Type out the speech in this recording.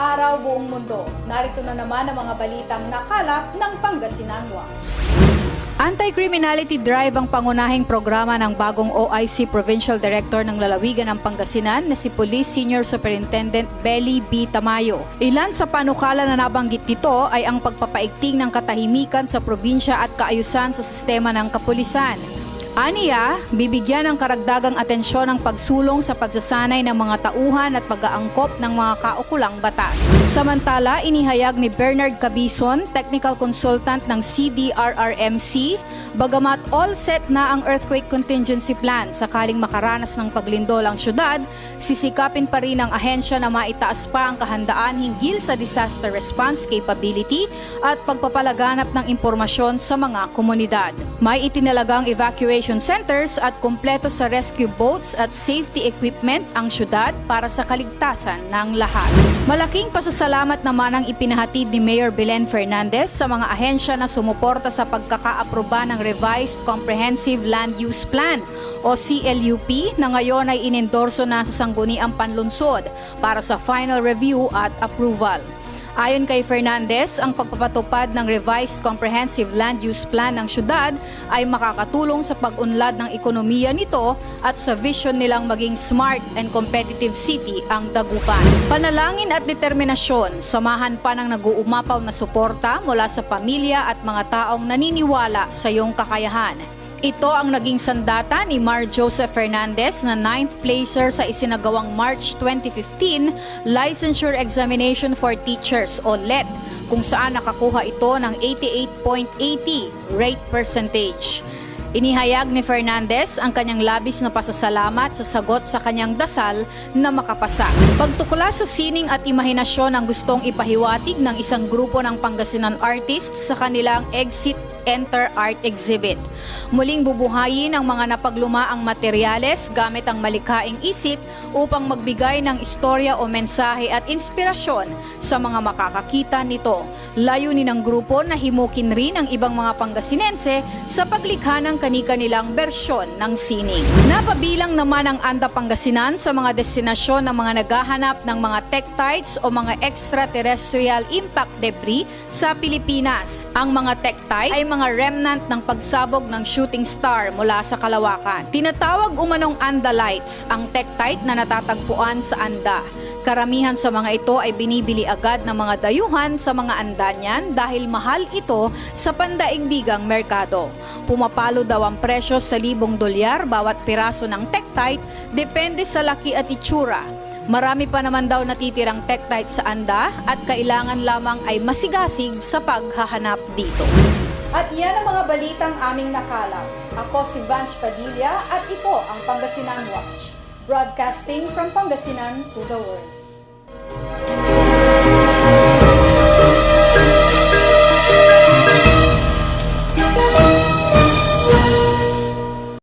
araw buong mundo. Narito na naman ang mga balitang nakalap ng Pangasinan Watch. Anti-criminality drive ang pangunahing programa ng bagong OIC Provincial Director ng Lalawigan ng Pangasinan na si Police Senior Superintendent Belly B. Tamayo. Ilan sa panukala na nabanggit nito ay ang pagpapaigting ng katahimikan sa probinsya at kaayusan sa sistema ng kapulisan. Aniya, bibigyan ng karagdagang atensyon ang pagsulong sa pagsasanay ng mga tauhan at pag-aangkop ng mga kaukulang batas. Samantala, inihayag ni Bernard Cabison, Technical Consultant ng CDRRMC, bagamat all set na ang earthquake contingency plan sakaling makaranas ng paglindol ang syudad, sisikapin pa rin ang ahensya na maitaas pa ang kahandaan hinggil sa disaster response capability at pagpapalaganap ng impormasyon sa mga komunidad. May itinalagang evacuation centers at kumpleto sa rescue boats at safety equipment ang syudad para sa kaligtasan ng lahat. Malaking pasasalamat naman ang ipinahatid ni Mayor Belen Fernandez sa mga ahensya na sumuporta sa pagkakaaproba ng Revised Comprehensive Land Use Plan o CLUP na ngayon ay inendorso na sa Sangguniang Panlunsod para sa final review at approval. Ayon kay Fernandez, ang pagpapatupad ng Revised Comprehensive Land Use Plan ng syudad ay makakatulong sa pag-unlad ng ekonomiya nito at sa vision nilang maging smart and competitive city ang Dagupan. Panalangin at determinasyon, samahan pa ng nag-uumapaw na suporta mula sa pamilya at mga taong naniniwala sa iyong kakayahan. Ito ang naging sandata ni Mar Joseph Fernandez na 9th placer sa isinagawang March 2015 Licensure Examination for Teachers o LET, kung saan nakakuha ito ng 88.80 rate percentage. Inihayag ni Fernandez ang kanyang labis na pasasalamat sa sagot sa kanyang dasal na makapasa. Pagtukla sa sining at imahinasyon ang gustong ipahiwatig ng isang grupo ng Pangasinan artists sa kanilang Exit Enter Art Exhibit. Muling bubuhayin ang mga napaglumaang materyales gamit ang malikhaing isip upang magbigay ng istorya o mensahe at inspirasyon sa mga makakakita nito. Layunin ng grupo na himukin rin ang ibang mga Pangasinense sa paglikha ng kani-kanilang bersyon ng sining. Napabilang naman ang Anda Pangasinan sa mga destinasyon ng mga naghahanap ng mga tektites o mga extraterrestrial impact debris sa Pilipinas. Ang mga tektite ay mga remnant ng pagsabog ng shooting star mula sa kalawakan. Tinatawag umanong Anda Lights ang tektite na natatagpuan sa Anda. Karamihan sa mga ito ay binibili agad ng mga dayuhan sa mga Andanian dahil mahal ito sa pandaigdigang merkado. Pumapalo daw ang presyo sa $1,000 bawat piraso ng tektite, depende sa laki at itsura. Marami pa naman daw natitirang tektite sa Anda at kailangan lamang ay masigasig sa paghahanap dito. At yan ang mga balitang aming nakalap. Ako si Vanch Padilla at ito ang Pangasinan Watch. Broadcasting from Pangasinan to the world.